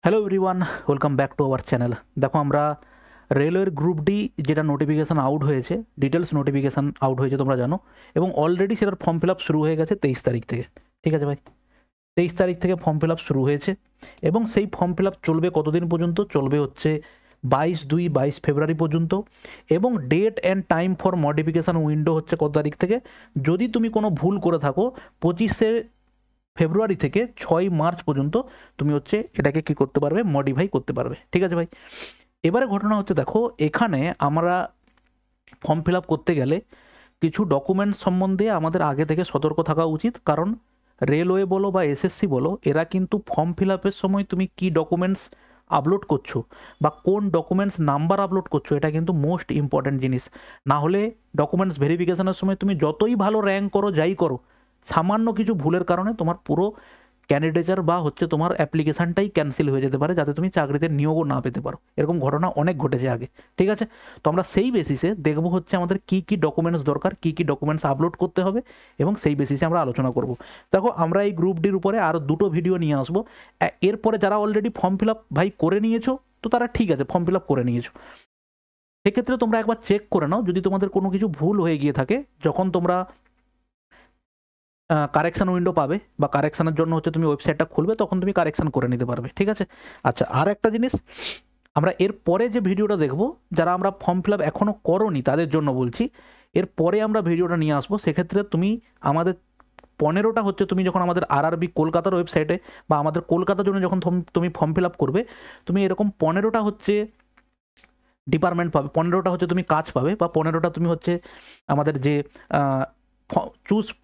Hello everyone, welcome back to our channel. দেখো আমরা রেলওয়ের গ্রুপ ডি যেটা নোটিফিকেশান আউট হয়েছে, ডিটেলস নোটিফিকেশান আউট হয়েছে তোমরা জানো, এবং অলরেডি সেটার ফর্ম ফিল আপ শুরু হয়ে গেছে 23 তারিখ থেকে। ঠিক আছে ভাই, 23 তারিখ থেকে ফর্ম ফিল আপ শুরু হয়েছে এবং সেই ফর্ম ফিল আপ চলবে কতদিন পর্যন্ত? চলবে হচ্ছে 22 ফেব্রুয়ারি পর্যন্ত। এবং date and time for modification window হচ্ছে কত তারিখ থেকে? যদি তুমি কোনো ভুল করে থাকো 25 ফেব্রুয়ারি থেকে 6 মার্চ পর্যন্ত তুমি হচ্ছে এটাকে কি করতে পারবে? মডিফাই করতে পারবে। ঠিক আছে ভাই, এবারে ঘটনা হচ্ছে দেখো, এখানে আমরা ফর্ম ফিল আপ করতে গেলে কিছু ডকুমেন্টস সম্বন্ধে আমাদের আগে থেকে সতর্ক থাকা উচিত। কারণ রেলওয়ে বলো বা এসএসসি বলো, এরা কিন্তু ফর্ম ফিল আপের সময় তুমি কি ডকুমেন্টস আপলোড করছো বা কোন ডকুমেন্টস নাম্বার আপলোড করছো, এটা কিন্তু মোস্ট ইম্পর্ট্যান্ট জিনিস। না হলে ডকুমেন্টস ভেরিফিকেশনের সময় তুমি যতই ভালো র্যাঙ্ক করো, যাই করো, সামান্য কিছু ভুলের কারণে তোমার পুরো ক্যান্ডিডেচার বা হচ্ছে তোমার অ্যাপ্লিকেশানটাই ক্যান্সেল হয়ে যেতে পারে, যাতে তুমি চাকরিতে নিয়োগও না পেতে পারো। এরকম ঘটনা অনেক ঘটেছে আগে। ঠিক আছে, তো আমরা সেই বেসিসে দেখবো হচ্ছে আমাদের কী কী ডকুমেন্টস দরকার, কী কী ডকুমেন্টস আপলোড করতে হবে, এবং সেই বেসিসে আমরা আলোচনা করব। দেখো আমরা এই গ্রুপ ডির উপরে আরও দুটো ভিডিও নিয়ে আসবো। এরপরে যারা অলরেডি ফর্ম ফিল আপ ভাই করে নিয়েছো, তো তারা ঠিক আছে, ফর্ম ফিল আপ করে নিয়েছো, সেক্ষেত্রে তোমরা একবার চেক করে নাও যদি তোমাদের কোনো কিছু ভুল হয়ে গিয়ে থাকে। যখন তোমরা কারেকশান উইন্ডো পাবে বা কারেকশানের জন্য হচ্ছে তুমি ওয়েবসাইটটা খুলবে, তখন তুমি কারেকশান করে নিতে পারবে। ঠিক আছে, আচ্ছা, আর একটা জিনিস, আমরা এর পরে যে ভিডিওটা দেখবো, যারা আমরা ফর্ম ফিল আপ এখনও করোনি তাদের জন্য বলছি, এর পরে আমরা ভিডিওটা নিয়ে আসবো। সেক্ষেত্রে তুমি আমাদের 15টা হচ্ছে তুমি যখন আমাদের আরআরবি কলকাতার ওয়েবসাইটে বা আমাদের কলকাতার জন্য যখন তুমি ফর্ম ফিল আপ করবে, তুমি এরকম 15টা হচ্ছে ডিপার্টমেন্ট পাবে, 15টা হচ্ছে তুমি কাজ পাবে, বা 15টা তুমি হচ্ছে আমাদের যে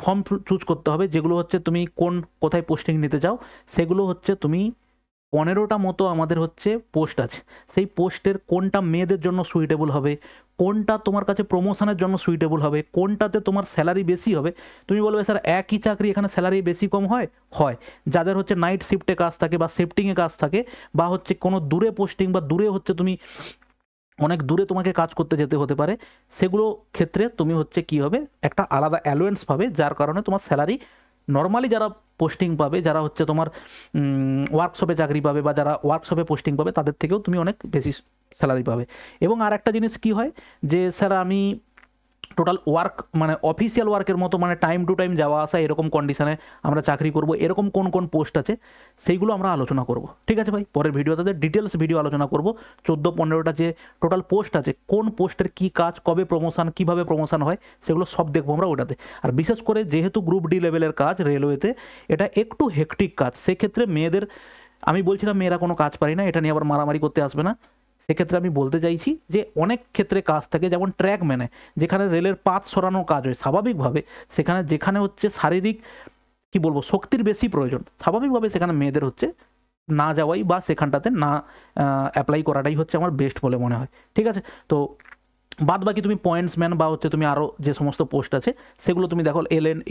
ফর্ম চুজ করতে হবে, যেগুলো হচ্ছে তুমি কোথায় পোস্টিং নিতে চাও, সেগুলো হচ্ছে তুমি 15টা মতো আমাদের হচ্ছে পোস্ট আছে। সেই পোস্টের কোনটা মেয়েদের জন্য সুইটেবল হবে, কোনটা তোমার কাছে প্রমোশনের জন্য সুইটেবল হবে, কোনটাতে তোমার স্যালারি বেশি হবে। তুমি বলবে স্যার একই চাকরি, এখানে স্যালারি বেশি কম হয়। যাদের হচ্ছে নাইট শিফটে কাজ থাকে বা শিফটিংয়ে কাজ থাকে, বা হচ্ছে কোনো দূরে পোস্টিং বা দূরে হচ্ছে তুমি অনেক দূরে তোমাকে কাজ করতে যেতে হতে পারে, সেগুলো ক্ষেত্রে তুমি হচ্ছে কি হবে, একটা আলাদা অ্যালোয়েন্স পাবে, যার কারণে তোমার স্যালারি নর্মালি যারা পোস্টিং পাবে, যারা হচ্ছে তোমার ওয়ার্কশপে চাকরি পাবে বা যারা ওয়ার্কশপে পোস্টিং পাবে, তাদের থেকেও তুমি অনেক বেশি স্যালারি পাবে। এবং আর একটা জিনিস কি হয়, যে স্যার আমি টোটাল ওয়ার্ক মানে অফিসিয়াল ওয়ার্কের মতো, মানে টাইম টু টাইম যাওয়া আসা, এরকম কন্ডিশনে আমরা চাকরি করব, এরকম কোন কোন পোস্ট আছে সেইগুলো আমরা আলোচনা করব। ঠিক আছে ভাই, পরের ভিডিওতে ডিটেলস ভিডিও আলোচনা করব। 14-15টা যে টোটাল পোস্ট আছে, কোন পোস্টের কি কাজ, কবে প্রমোশন, কিভাবে প্রমোশন হয়, সেগুলো সব দেখবো আমরা ওটাতে। আর বিশেষ করে যেহেতু গ্রুপ ডি লেভেলের কাজ রেলওয়েতে, এটা একটু হেক্টিক কাজ, সেক্ষেত্রে মেয়েদের, আমি বলছি না মেয়েরা কোনো কাজ পারি না, এটা নিয়ে আবার মারামারি করতে আসবে না। সেক্ষেত্রে আমি বলতে চাইছি যে অনেক ক্ষেত্রে কাজ থাকে, যেমন ট্র্যাক ম্যানে, যেখানে রেলের পাত সরানোর কাজ হয় স্বাভাবিকভাবে, যেখানে হচ্ছে শারীরিক কি বলবো শক্তির বেশি প্রয়োজন, স্বাভাবিকভাবে সেখানে মেয়েদের হচ্ছে না যাওয়াই বা সেখানটাতে না অ্যাপ্লাই করাটাই হচ্ছে আমার বেস্ট বলে মনে হয়। ঠিক আছে, তো বাদ বাকি তুমি পয়েন্টসম্যান বা হচ্ছে তুমি আরও যে সমস্ত পোস্ট আছে সেগুলো তুমি দেখো,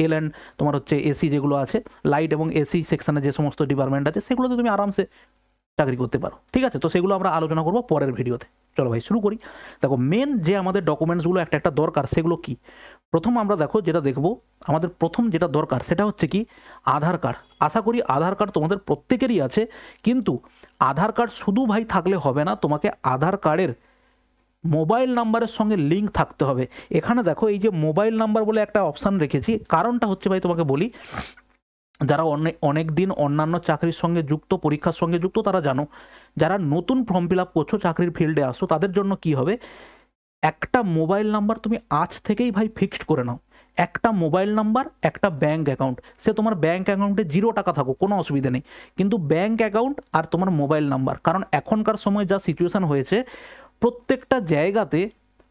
এল এন তোমার হচ্ছে এসি যেগুলো আছে, লাইট এবং এসি সেকশানে যে সমস্ত ডিপার্টমেন্ট আছে, সেগুলোতে তুমি আরামসে চাকরি করতে পারো। ঠিক আছে, তো সেগুলো আমরা আলোচনা করবো পরের ভিডিওতে। চলো ভাই শুরু করি। দেখো মেন যে আমাদের ডকুমেন্টসগুলো একটা একটা দরকার, সেগুলো কি? প্রথম আমরা দেখো যেটা দেখবো, আমাদের প্রথম যেটা দরকার সেটা হচ্ছে কি, আধার কার্ড। আশা করি আধার কার্ড তোমাদের প্রত্যেকেরই আছে, কিন্তু আধার কার্ড শুধু ভাই থাকলে হবে না, তোমাকে আধার কার্ডের মোবাইল নাম্বারের সঙ্গে লিঙ্ক থাকতে হবে। এখানে দেখো এই যে মোবাইল নাম্বার বলে একটা অপশান রেখেছি, কারণটা হচ্ছে ভাই তোমাকে বলি, যারা অনেক দিন অন্যান্য চাকরির সঙ্গে যুক্ত, পরীক্ষার সঙ্গে যুক্ত, তারা জানো, যারা নতুন ফর্ম ফিল আপ করছো, চাকরির ফিল্ডে আসো, তাদের জন্য কি হবে, একটা মোবাইল নাম্বার তুমি আজ থেকেই ভাই ফিক্সড করে নাও। একটা মোবাইল নাম্বার, একটা ব্যাঙ্ক অ্যাকাউন্ট, সে তোমার ব্যাঙ্ক অ্যাকাউন্টে 0 টাকা থাকুক, কোনো অসুবিধা নেই, কিন্তু ব্যাঙ্ক অ্যাকাউন্ট আর তোমার মোবাইল নাম্বার। কারণ এখনকার সময় যা সিচুয়েশান হয়েছে, প্রত্যেকটা জায়গাতে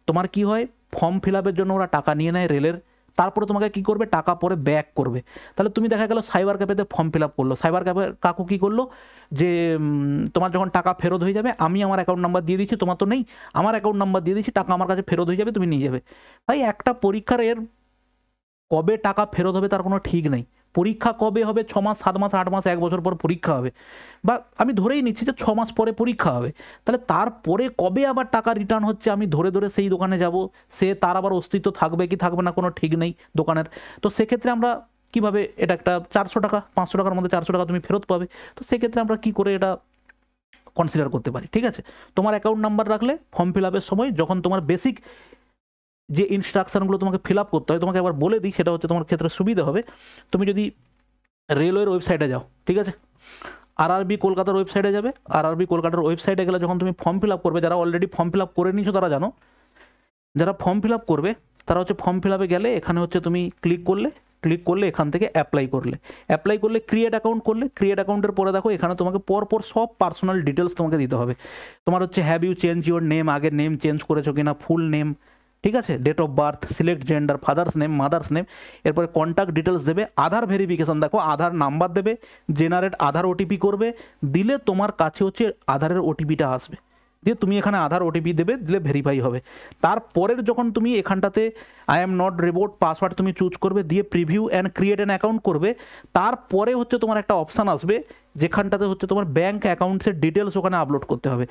তোমার কি হয়, ফর্ম ফিল আপের জন্য ওরা টাকা নিয়ে নেয় রেলের, তারপরে তোমাকে কি করবে, টাকা পরে ব্যাক করবে। তাহলে তুমি দেখা গেল সাইবার ক্যাফেতে ফর্ম ফিল আপ করলো, সাইবার ক্যাফে কাকু কী করলো, যে তোমার যখন টাকা ফেরত হয়ে যাবে, আমি আমার অ্যাকাউন্ট নাম্বার দিয়ে দিচ্ছি, তোমার তো নেই, আমার অ্যাকাউন্ট নাম্বার দিয়ে দিচ্ছি, টাকা আমার কাছে ফেরত হয়ে যাবে, তুমি নিয়ে যাবে। ভাই একটা পরীক্ষার এর কবে টাকা ফেরত হবে তার কোনো ঠিক নেই। পরীক্ষা কবে হবে, 6 মাস, 7 মাস, 8 মাস, 1 বছর পর পরীক্ষা হবে, বা আমি ধরেই নিচ্ছি যে 6 মাস পরে পরীক্ষা হবে, তাহলে তারপরে কবে আবার টাকা রিটার্ন হচ্ছে, আমি ধরে ধরে সেই দোকানে যাব, তার আবার অস্তিত্ব থাকবে কি থাকবে না কোনো ঠিক নেই দোকানের। তো সেক্ষেত্রে আমরা কিভাবে, এটা একটা 400 টাকা, 500 টাকার মধ্যে 400 টাকা তুমি ফেরত পাবে, তো সেক্ষেত্রে আমরা কি করে এটা কনসিডার করতে পারি। ঠিক আছে, তোমার অ্যাকাউন্ট নাম্বার রাখলে ফর্ম ফিল আপের সময় যখন তোমার বেসিক যে ইনস্ট্রাকশনগুলো তোমাকে ফিল আপ করতে হয় তোমাকে একবার বলে দিই, সেটা হচ্ছে তোমার ক্ষেত্রে সুবিধা হবে। তুমি যদি রেলওয়ের ওয়েবসাইটে যাও, ঠিক আছে, আরআরবি কলকাতার ওয়েবসাইটে যাবে, আরআরবি কলকাতার ওয়েবসাইটে গেলে যখন তুমি ফর্ম ফিল আপ করবে, যারা অলরেডি ফর্ম ফিল আপ করে নিয়েছো তারা জানো, যারা ফর্ম ফিল আপ করবে তারা হচ্ছে ফর্ম ফিল আপে গেলে এখানে হচ্ছে তুমি ক্লিক করলে এখান থেকে অ্যাপ্লাই করলে ক্রিয়েট অ্যাকাউন্ট করলে, ক্রিয়েট অ্যাকাউন্টের পরে দেখো এখানে তোমাকে পরপর সব পার্সোনাল ডিটেলস তোমাকে দিতে হবে। তোমার হচ্ছে have you change your name, আগের নেম চেঞ্জ করেছো কিনা, ফুল নেম, ঠিক আছে, date of birth, select gender, father's name, mother's name, এরপরে কন্ট্যাক্ট ডিটেলস দেবে, আধার ভেরিফিকেশন, দেখো আধার নাম্বার দেবে, জেনারেট আধার ওটিপি করবে, দিলে তোমার কাছে হচ্ছে আধারের ওটিপিটা আসবে, দিয়ে তুমি এখানে আধার ওটিপি দেবে, দিলে ভেরিফাই হবে। তারপরের যখন তুমি এখানটাতে I am not reboot password তুমি চুজ করবে, দিয়ে preview and create an account করবে, তারপরে হচ্ছে তোমার একটা অপশান আসবে যেখানটাতে হচ্ছে তোমার ব্যাঙ্ক অ্যাকাউন্টসের ডিটেলস ওখানে আপলোড করতে হবে।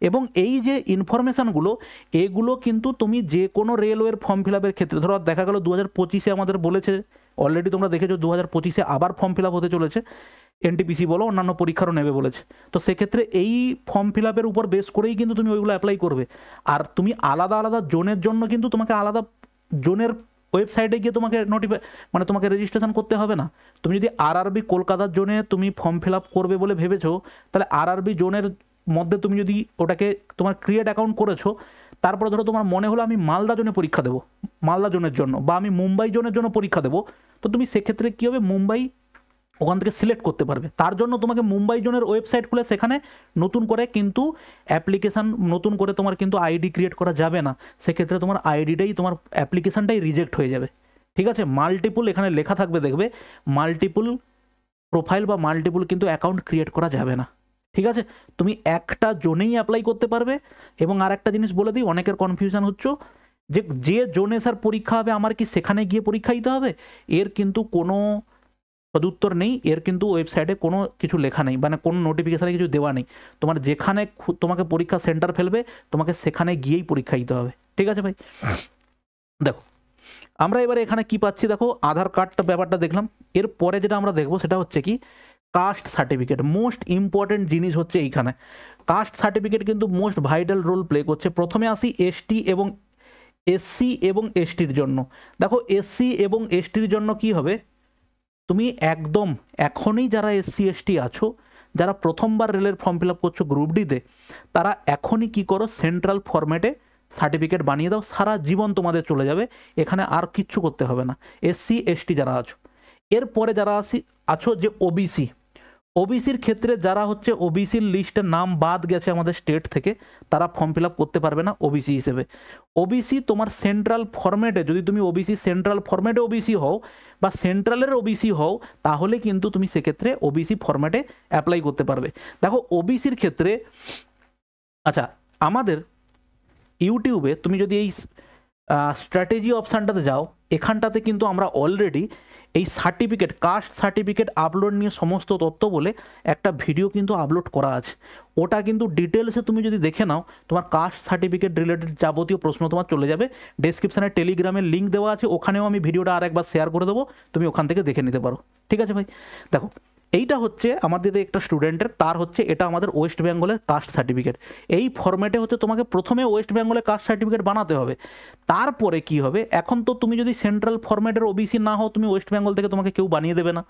এবং এই যে ইনফরমেশানগুলো এগুলো কিন্তু তুমি যে কোনো রেলওয়ের ফর্ম ফিল আপের ক্ষেত্রে, ধরো দেখা গেলো 2025-এ আমাদের বলেছে, অলরেডি তোমরা দেখেছো 2025-এ আবার ফর্ম ফিল আপ হতে চলেছে, এনটিপিসি বলো অন্যান্য পরীক্ষারও নেবে বলেছে, তো সেক্ষেত্রে এই ফর্ম ফিল আপের উপর বেস করেই কিন্তু তুমি ওইগুলো অ্যাপ্লাই করবে। আর তুমি আলাদা আলাদা জোনের জন্য কিন্তু তোমাকে আলাদা জোনের ওয়েবসাইটে গিয়ে তোমাকে মানে তোমাকে রেজিস্ট্রেশন করতে হবে না। তুমি যদি আরআরবি কলকাতার জোনে তুমি ফর্ম ফিল আপ করবে বলে ভেবেছো, তাহলে আরআরবি জোনের মধ্যে তুমি যদি ওটাকে তোমার ক্রিয়েট অ্যাকাউন্ট করেছো, তারপরে ধরো তোমার মনে হলো আমি মালদা জোনে পরীক্ষা দেবো, মালদা জোনের জন্য, বা আমি মুম্বাই জোনের জন্য পরীক্ষা দেবো, তো তুমি সেক্ষেত্রে কী হবে, মুম্বাই ওখান থেকে সিলেক্ট করতে পারবে। তার জন্য তোমাকে মুম্বাই জোনের ওয়েবসাইট খুলে সেখানে নতুন করে কিন্তু অ্যাপ্লিকেশান, নতুন করে তোমার কিন্তু আইডি ক্রিয়েট করা যাবে না, সেক্ষেত্রে তোমার আইডিটাই, তোমার অ্যাপ্লিকেশানটাই রিজেক্ট হয়ে যাবে। ঠিক আছে, মাল্টিপুল এখানে লেখা থাকবে, দেখবে মাল্টিপুল প্রোফাইল বা মাল্টিপুল কিন্তু অ্যাকাউন্ট ক্রিয়েট করা যাবে না। ঠিক আছে, তুমি একটা জোনেই অ্যাপ্লাই করতে পারবে। এবং আর একটা জিনিস বলে দিই, অনেকের কনফিউশন হচ্ছে যে জোনে স্যার পরীক্ষা হবে আমার কি সেখানে গিয়ে পরীক্ষা দিতে হবে, এর কিন্তু কোনো সদুত্তর নেই, এর কিন্তু ওয়েবসাইটে কোনো কিছু লেখা নেই, মানে কোনো নোটিফিকেশানে কিছু দেওয়া নেই। তোমার যেখানে তোমাকে পরীক্ষা সেন্টার ফেলবে তোমাকে সেখানে গিয়েই পরীক্ষা দিতে হবে। ঠিক আছে ভাই, দেখো আমরা এবারে এখানে কি পাচ্ছি, দেখো আধার কার্ডটা ব্যাপারটা দেখলাম, এরপরে যেটা আমরা দেখবো সেটা হচ্ছে কি কাস্ট সার্টিফিকেট। মোস্ট ইম্পর্টেন্ট জিনিস হচ্ছে এইখানে কাস্ট সার্টিফিকেট কিন্তু মোস্ট ভাইটাল রোল প্লে করছে। প্রথমে আসি এসটি এবং এসসি এবং এসটির জন্য। দেখো এসসি এবং এসটির জন্য কি হবে, তুমি একদম এখনই যারা এসসি এসটি আছো, যারা প্রথমবার রেলের ফর্ম ফিল আপ করছো গ্রুপ ডিতে, তারা এখনই কি করো, সেন্ট্রাল ফরম্যাটে সার্টিফিকেট বানিয়ে দাও, সারা জীবন তোমাদের চলে যাবে, এখানে আর কিচ্ছু করতে হবে না। এসসি এসটি যারা আছো, এরপরে যারা আছো যে ওবিসির ক্ষেত্রে যারা হচ্ছে ওবিসির লিস্টে নাম বাদ গেছে আমাদের স্টেট থেকে, তারা ফর্ম ফিল আপ করতে পারবে না ওবিসি হিসেবে। ওবিসি তোমার সেন্ট্রাল ফরম্যাটে, যদি তুমি ওবিসি সেন্ট্রাল ফরম্যাটে ওবিসি হও বা সেন্ট্রালের ওবিসি হও, তাহলে কিন্তু তুমি সেক্ষেত্রে ওবিসি ফরম্যাটে অ্যাপ্লাই করতে পারবে। দেখো ওবিসির ক্ষেত্রে, আচ্ছা আমাদের ইউটিউবে তুমি যদি এই স্ট্র্যাটেজি অপশানটাতে যাও, এখানটাতে কিন্তু আমরা অলরেডি এই সার্টিফিকেট, কাস্ট সার্টিফিকেট আপলোড নিয়ে সমস্ত তথ্য বলে একটা ভিডিও কিন্তু আপলোড করা আছে, ওটা কিন্তু ডিটেলসে তুমি যদি দেখে নাও, তোমার কাস্ট সার্টিফিকেট রিলেটেড যাবতীয় প্রশ্ন তোমার চলে যাবে। ডেসক্রিপশানে টেলিগ্রামের লিঙ্ক দেওয়া আছে, ওখানেও আমি ভিডিওটা আর একবার শেয়ার করে দেবো, তুমি ওখান থেকে দেখে নিতে পারো। ঠিক আছে ভাই, দেখো এইটা হচ্ছে আমাদের একটা স্টুডেন্টের, তার হচ্ছে এটা আমাদের ওয়েস্ট বেঙ্গলের কাস্ট সার্টিফিকেট। এই ফরম্যাটে হচ্ছে তোমাকে প্রথমে ওয়েস্ট বেঙ্গলের কাস্ট সার্টিফিকেট বানাতে হবে, তারপরে কি হবে, এখন তো তুমি যদি সেন্ট্রাল ফরম্যাটের ওবিসি না হও, তুমি ওয়েস্ট বেঙ্গল থেকে তোমাকে কেউ বানিয়ে দেবে না।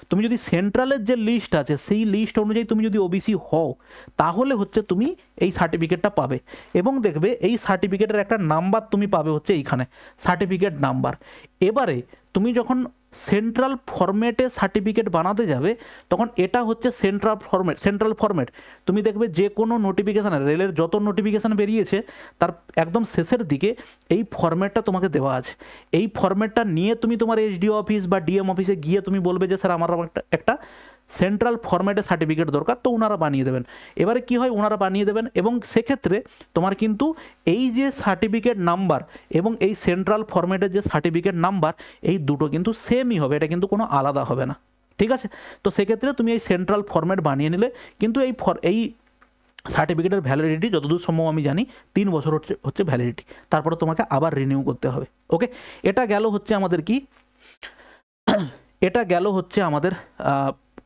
তুমি যদি সেন্ট্রালের যে লিস্ট আছে সেই লিস্ট অনুযায়ী তুমি যদি ওবিসি হও, তাহলে হচ্ছে তুমি এই সার্টিফিকেটটা পাবে। এবং দেখবে এই সার্টিফিকেটের একটা নাম্বার তুমি পাবে হচ্ছে এইখানে, সার্টিফিকেট নাম্বার। এবারে তুমি যখন সেন্ট্রাল ফরম্যাটে সার্টিফিকেট বানাতে যাবে, তখন এটা হচ্ছে সেন্ট্রাল ফরম্যাট। তুমি দেখবে যে কোনো নোটিফিকেশানে, রেলের যত নোটিফিকেশান বেরিয়েছে তার একদম শেষের দিকে এই ফরম্যাটটা তোমাকে দেওয়া আছে। এই ফরম্যাটটা নিয়ে তুমি তোমার এসডিও অফিস বা ডিএম অফিসে গিয়ে তুমি বলবে যে স্যার আমার একটা সেন্ট্রাল ফরম্যাটে সার্টিফিকেট দরকার, তো ওনারা বানিয়ে দেবেন। এবারে কি হয়, ওনারা বানিয়ে দেবেন এবং সেক্ষেত্রে তোমার কিন্তু এই যে সার্টিফিকেট নাম্বার এবং এই সেন্ট্রাল ফরম্যাটের যে সার্টিফিকেট নাম্বার, এই দুটো কিন্তু সেমই হবে, এটা কিন্তু কোনো আলাদা হবে না। ঠিক আছে, তো সেক্ষেত্রে তুমি এই সেন্ট্রাল ফরম্যাট বানিয়ে নিলে কিন্তু এই সার্টিফিকেটের ভ্যালিডিটি যতদূর সম্ভব আমি জানি 3 বছর হচ্ছে ভ্যালিডিটি, তারপরে তোমাকে আবার রিনিউ করতে হবে। ওকে, এটা গেল হচ্ছে আমাদের কি, এটা গেল হচ্ছে আমাদের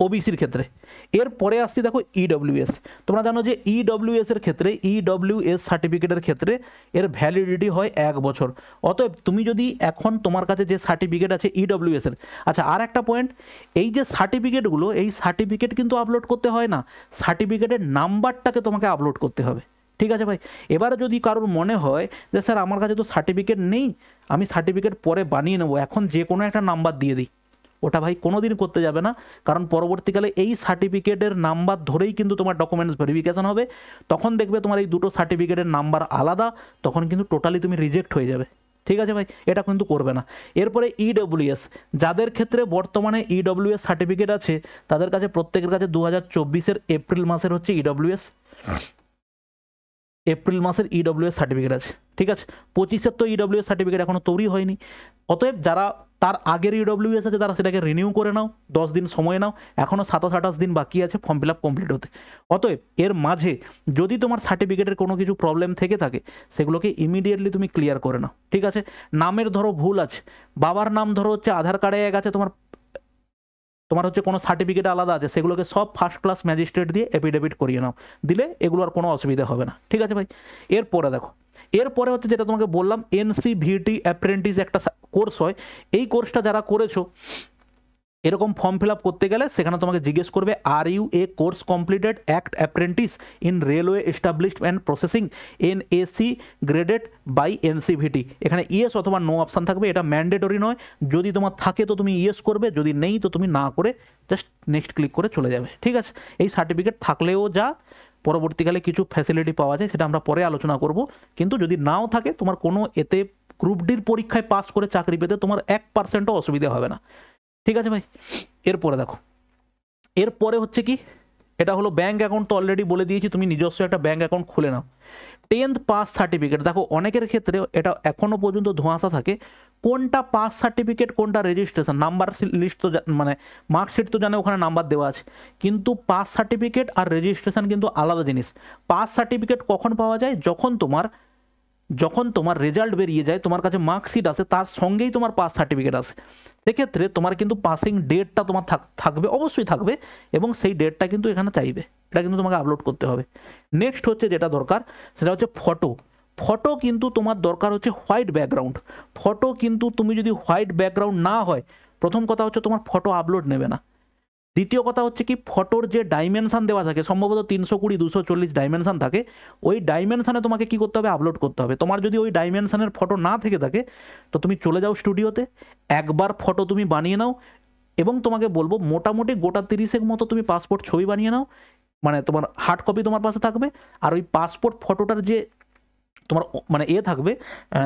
ওবিসির ক্ষেত্রে। এরপরে আসছি দেখো ইডব্লিউএস। তোমরা জানো যে ইডব্লিউএস এর ক্ষেত্রে, ইডব্লিউএস সার্টিফিকেটের ক্ষেত্রে এর ভ্যালিডিটি হয় 1 বছর। অতএব তুমি যদি এখন তোমার কাছে যে সার্টিফিকেট আছে ইডব্লিউএস এর, আচ্ছা আর একটা পয়েন্ট, এই যে সার্টিফিকেটগুলো, এই সার্টিফিকেট কিন্তু আপলোড করতে হয় না, সার্টিফিকেটের নাম্বারটাকে তোমাকে আপলোড করতে হবে। ঠিক আছে ভাই। এবারে যদি কারোর মনে হয় যে স্যার আমার কাছে তো সার্টিফিকেট নেই, আমি সার্টিফিকেট পরে বানিয়ে নেবো, এখন যে কোনো একটা নাম্বার দিয়ে দিই, ওটা ভাই কোনো দিন করতে যাবে না। কারণ পরবর্তীকালে এই সার্টিফিকেটের নাম্বার ধরেই কিন্তু তোমার ডকুমেন্টস ভেরিফিকেশন হবে, তখন দেখবে তোমার এই দুটো সার্টিফিকেটের নাম্বার আলাদা, তখন কিন্তু টোটালি তুমি রিজেক্ট হয়ে যাবে। ঠিক আছে ভাই, এটা কিন্তু করবে না। এরপরে ইডব্লিউএস, যাদের ক্ষেত্রে বর্তমানে ইডব্লিউএস সার্টিফিকেট আছে তাদের কাছে প্রত্যেকের কাছে 2024-এর এপ্রিল মাসের হচ্ছে ইডব্লিউএস, এপ্রিল মাসের ইডব্লিউএস সার্টিফিকেট আছে। ঠিক আছে, 25-এর তো ইডব্লিউএস সার্টিফিকেট এখনও তৈরি হয়নি। অতএব যারা তার আগের ইডব্লিউএস আছে তারা সেটাকে রিনিউ করে নাও, 10 দিন সময় নাও, এখনও 27-28 দিন বাকি আছে ফর্ম ফিল আপ কমপ্লিট হতে। অতএব এর মাঝে যদি তোমার সার্টিফিকেটের কোনো কিছু প্রবলেম থেকে থাকে সেগুলোকে ইমিডিয়েটলি তুমি ক্লিয়ার করে নাও। ঠিক আছে, নামের ধরো ভুল আছে, বাবার নাম ধরো হচ্ছে আধার কার্ডে এক আছে, তোমার হচ্ছে কোনো সার্টিফিকেট আলাদা আছে, সেগুলোকে সব ফার্স্ট ক্লাস ম্যাজিস্ট্রেট দিয়ে এফিডেভিট করিয়ে নাও, দিলে এগুলো আর কোনো অসুবিধা হবে না। ঠিক আছে ভাই। এরপরে দেখো, এরপরে হচ্ছে যেটা তোমাকে বললাম এনসিভিটি অ্যাপ্রেন্টিস একটা কোর্স হয়, এই কোর্সটা যারা করেছো এরকম ফর্ম ফিল আপ করতে গেলে সেখানে তোমাকে জিজ্ঞেস করবে are you a course completed act apprentice in railway established and processing NAC graded by NCVT. এখানে ইয়েস অথবা নো অপশান থাকবে, এটা ম্যান্ডেটরি নয়, যদি তোমার থাকে তো তুমি ইয়েস করবে, যদি নেই তো তুমি না করে জাস্ট নেক্সট ক্লিক করে চলে যাবে। ঠিক আছে, এই সার্টিফিকেট থাকলেও যা পরবর্তীকালে কিছু ফ্যাসিলিটি পাওয়া যায় সেটা আমরা পরে আলোচনা করব, কিন্তু যদি নাও থাকে তোমার কোনো এতে গ্রুপ ডির পরীক্ষায় পাস করে চাকরি পেতে তোমার 1%ও অসুবিধা হবে না। ঠিক আছে ভাই। এরপরে দেখো, এরপরে হচ্ছে কি, এটা হলো ব্যাঙ্ক অ্যাকাউন্ট, তো অলরেডি বলে দিয়েছি তুমি নিজস্ব একটা ব্যাঙ্ক অ্যাকাউন্ট খুলে নাও। 10th পাস সার্টিফিকেট, দেখো অনেকের ক্ষেত্রে এটা এখনও পর্যন্ত ধোঁয়াশা থাকে, কোনটা পাস সার্টিফিকেট কোনটা রেজিস্ট্রেশন, নাম্বার লিস্ট তো মানে মার্কশিট তো জানে ওখানে নাম্বার দেওয়া আছে, কিন্তু পাস সার্টিফিকেট আর রেজিস্ট্রেশন কিন্তু আলাদা জিনিস। পাস সার্টিফিকেট কখন পাওয়া যায়, যখন তোমার রেজাল্ট বেরিয়ে যায়, তোমার কাছে মার্কশিট আসে, তার সঙ্গেই তোমার পাস সার্টিফিকেট আসে, সেক্ষেত্রে তোমার কিন্তু পাসিং ডেটটা তোমার থাকবে, অবশ্যই থাকবে, এবং সেই ডেটটা কিন্তু এখানে চাইবে, এটা কিন্তু তোমাকে আপলোড করতে হবে। নেক্সট হচ্ছে যেটা দরকার সেটা হচ্ছে ফটো কিন্তু তোমার দরকার হচ্ছে হোয়াইট ব্যাকগ্রাউন্ড। ফটো কিন্তু তুমি যদি হোয়াইট ব্যাকগ্রাউন্ড না হয়, প্রথম কথা হচ্ছে তোমার ফটো আপলোড নেবে না। দ্বিতীয় কথা হচ্ছে কি, ফটোর যে ডাইমেনশান দেওয়া থাকে সম্ভবত 320 240 ডাইমেনশান থাকে, ওই ডাইমেনশানে তোমাকে কি করতে হবে, আপলোড করতে হবে। তোমার যদি ওই ডাইমেনশানের ফটো না থেকে থাকে তো তুমি চলে যাও স্টুডিওতে, একবার ফটো তুমি বানিয়ে নাও, এবং তোমাকে বলবো মোটামুটি গোটা 30-এর মতো তুমি পাসপোর্ট ছবি বানিয়ে নাও, মানে তোমার হার্ড কপি তোমার পাশে থাকবে, আর ওই পাসপোর্ট ফটোটার যে তোমার মানে থাকবে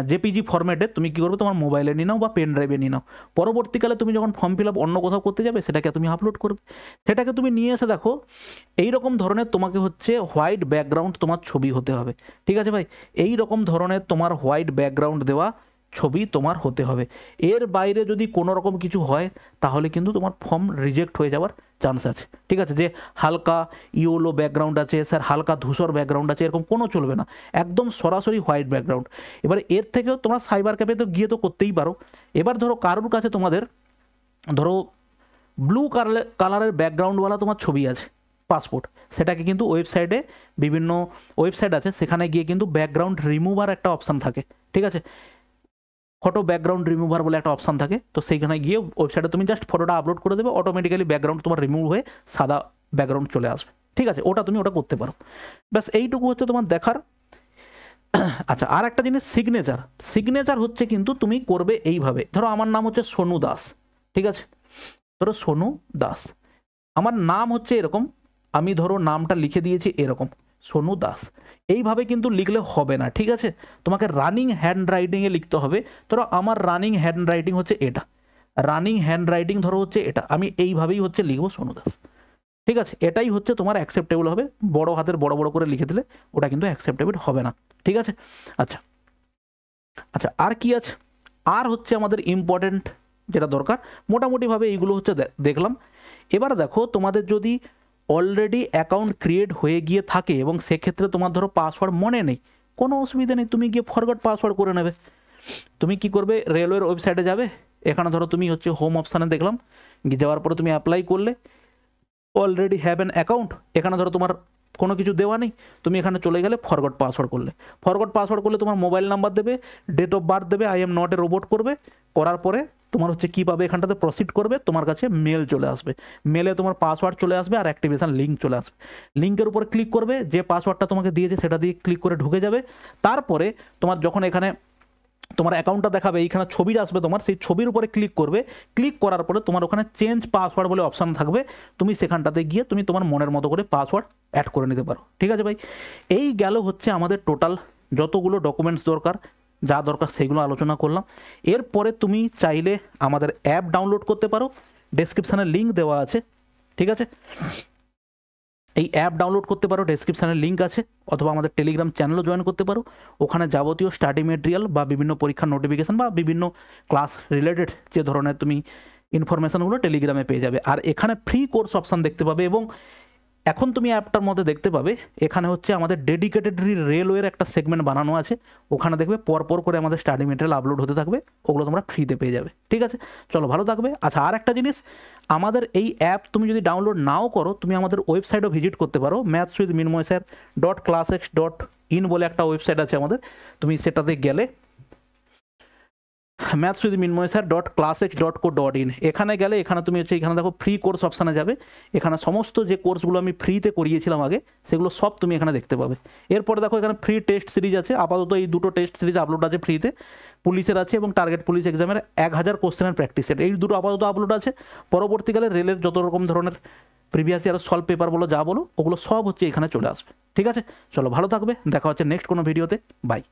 জেপিজি ফরম্যাটে, তুমি কী করবে তোমার মোবাইলে নিয়ে নাও বা পেন ড্রাইভে নিয়ে নাও, পরবর্তীকালে তুমি যখন ফর্ম ফিল আপ অন্য কোথাও করতে যাবে সেটাকে তুমি আপলোড করবে। সেটাকে তুমি নিয়ে এসে দেখো এই রকম ধরনের তোমাকে হচ্ছে হোয়াইট ব্যাকগ্রাউন্ড তোমার ছবি হতে হবে। ঠিক আছে ভাই, এই রকম ধরনের তোমার হোয়াইট ব্যাকগ্রাউন্ড দেওয়া ছবি তোমার হতে হবে। এর বাইরে যদি কোনো রকম কিছু হয় তাহলে কিন্তু তোমার ফর্ম রিজেক্ট হয়ে যাওয়ার চান্স আছে। ঠিক আছে, যে হালকা ইয়েলো ব্যাকগ্রাউন্ড আছে স্যার, হালকা ধূসর ব্যাকগ্রাউন্ড আছে, এরকম কোনো চলবে না, একদম সরাসরি হোয়াইট ব্যাকগ্রাউন্ড। এবার এর থেকেও তোমরা সাইবার ক্যাফে তো গিয়ে তো করতেই পারো। এবার ধরো কারোর কাছে তোমাদের ধরো ব্লু কালারের ব্যাকগ্রাউন্ডওয়ালা তোমার ছবি আছে পাসপোর্ট, সেটাকে কিন্তু ওয়েবসাইটে বিভিন্ন ওয়েবসাইট আছে, সেখানে গিয়ে কিন্তু ব্যাকগ্রাউন্ড রিমুভার একটা অপশান থাকে। ঠিক আছে, ফটো ব্যাকগ্রাউন্ড রিমুভার বলে একটা অপশান থাকে, তো সেইখানে গিয়ে ওয়েবসাইটে তুমি জাস্ট ফটোটা আপলোড করে দেবে, অটোমেটিক্যালি ব্যাকগ্রাউন্ড তোমার রিমুভ হয়ে সাদা ব্যাকগ্রাউন্ড চলে আসবে। ঠিক আছে, তুমি ওটা করতে পারো। ব্যাস এইটুকু হচ্ছে তোমার দেখার। আচ্ছা, আর একটা জিনিস, সিগনেচার হচ্ছে কিন্তু তুমি করবে এইভাবে, ধরো আমার নাম হচ্ছে সোনু দাস, ঠিক আছে, ধরো সোনু দাস, আমার নাম হচ্ছে এরকম, আমি ধরো নামটা লিখে দিয়েছি এরকম সোনু দাস, এইভাবে কিন্তু লিখলে হবে না। ঠিক আছে, তোমাকে রানিং হ্যান্ড রাইটিংয়ে লিখতে হবে। ধরো আমার রানিং হ্যান্ড রাইটিং হচ্ছে এটা, রানিং হ্যান্ড রাইটিং ধরো হচ্ছে এটা, আমি এইভাবেই হচ্ছে লিখবো সোনু দাস। ঠিক আছে, এটাই হচ্ছে তোমার অ্যাকসেপ্টেবল হবে, বড় হাতের বড় বড় করে লিখে দিলে ওটা কিন্তু অ্যাকসেপ্টেবল হবে না। ঠিক আছে, আচ্ছা আচ্ছা, আর কি আছে, আর হচ্ছে আমাদের ইম্পর্টেন্ট যেটা দরকার, মোটামুটিভাবে এইগুলো হচ্ছে দেখলাম। এবার দেখো তোমাদের যদি অলরেডি অ্যাকাউন্ট ক্রিয়েট হয়ে গিয়ে থাকে এবং সেক্ষেত্রে তোমার ধরো পাসওয়ার্ড মনে নেই, কোনো অসুবিধা নেই, তুমি গিয়ে ফরগট পাসওয়ার্ড করে নেবে। তুমি কি করবে, রেলওয়ের ওয়েবসাইটে যাবে, এখানে ধরো তুমি হচ্ছে হোম অপশানে দেখলাম, যাওয়ার পরে তুমি অ্যাপ্লাই করলে, অলরেডি হ্যাভ অ্যান অ্যাকাউন্ট, এখানে ধরো তোমার কোনো কিছু দেওয়া নেই, তুমি এখানে চলে গেলে ফরগট পাসওয়ার্ড করলে, ফরগট পাসওয়ার্ড করলে তোমার মোবাইল নাম্বার দেবে, ডেট অফ বার্থ দেবে, I am not a robot করবে, করার পরে তোমার হচ্ছে কী পাবে, এখানটাতে প্রসিড করবে, তোমার কাছে মেল চলে আসবে, মেলে তোমার পাসওয়ার্ড চলে আসবে আর অ্যাক্টিভেশন লিঙ্ক চলে আসবে, লিঙ্কের উপরে ক্লিক করবে, যে পাসওয়ার্ডটা তোমাকে দিয়েছে সেটা দিয়ে ক্লিক করে ঢুকে যাবে। তারপরে তোমার যখন এখানে তোমার অ্যাকাউন্টটা দেখাবে, এইখানে ছবি আসবে তোমার, সেই ছবির উপরে ক্লিক করবে, ক্লিক করার পরে তোমার ওখানে চেঞ্জ পাসওয়ার্ড বলে অপশান থাকবে, তুমি সেখানটাতে গিয়ে তুমি তোমার মনের মতো করে পাসওয়ার্ড অ্যাড করে নিতে পারো। ঠিক আছে ভাই, এই গেল হচ্ছে আমাদের টোটাল যতগুলো ডকুমেন্টস দরকার, যা দরকার সেগুলো আলোচনা করলাম। এরপরে তুমি চাইলে আমাদের অ্যাপ ডাউনলোড করতে পারো, ডেসক্রিপশানে লিঙ্ক দেওয়া আছে, ঠিক আছে, এই অ্যাপ ডাউনলোড করতে পারো, ডেসক্রিপশানে লিঙ্ক আছে, অথবা আমাদের টেলিগ্রাম চ্যানেলও জয়েন করতে পারো, ওখানে যাবতীয় স্টাডি মেটেরিয়াল বা বিভিন্ন পরীক্ষার নোটিফিকেশান বা বিভিন্ন ক্লাস রিলেটেড যে ধরনের তুমি ইনফরমেশানগুলো টেলিগ্রামে পেয়ে যাবে। আর এখানে ফ্রি কোর্স অপশান দেখতে পাবে, এবং এখন তুমি অ্যাপটার মধ্যে দেখতে পাবে এখানে হচ্ছে আমাদের ডেডিকেটেড রেলওয়ের একটা সেগমেন্ট বানানো আছে, ওখানে দেখবে পরপর করে আমাদের স্টাডি মেটেরিয়াল আপলোড হতে থাকবে, ওগুলো তোমরা ফ্রিতে পেয়ে যাবে। ঠিক আছে, চলো ভালো থাকবে। আচ্ছা, আর একটা জিনিস, আমাদের এই অ্যাপ তুমি যদি ডাউনলোড নাও করো, তুমি আমাদের ওয়েবসাইটও ভিজিট করতে পারো, mathswithminmoysir.classx.in বলে একটা ওয়েবসাইট আছে আমাদের, তুমি সেটাতে গেলে mathswithminmoysir.classx.co.in এখানে গেলে এখানে তুমি হচ্ছে এখানে দেখো ফ্রি কোর্স অপশানে যাবে, এখানে সমস্ত যে কোর্সগুলো আমি ফ্রিতে করিয়েছিলাম আগে সেগুলো সব তুমি এখানে দেখতে পাবে। এরপরে দেখো এখানে ফ্রি টেস্ট সিরিজ আছে, আপাতত এই দুটো টেস্ট সিরিজ আপলোড আছে ফ্রিতে, পুলিশের আছে এবং টার্গেট পুলিশ এক্সামের 1000 কোশ্চেনের প্র্যাকটিস সেট, এই দুটো আপাতত আপলোড আছে। পরবর্তীকালে রেলের যত রকম ধরনের প্রিভিয়াস ইয়ার সলভ পেপার বলো যা বলো ওগুলো সব হচ্ছে এখানে চলে আসবে। ঠিক আছে, চলো ভালো থাকবে, দেখা হচ্ছে নেক্সট কোনো ভিডিওতে, বাই।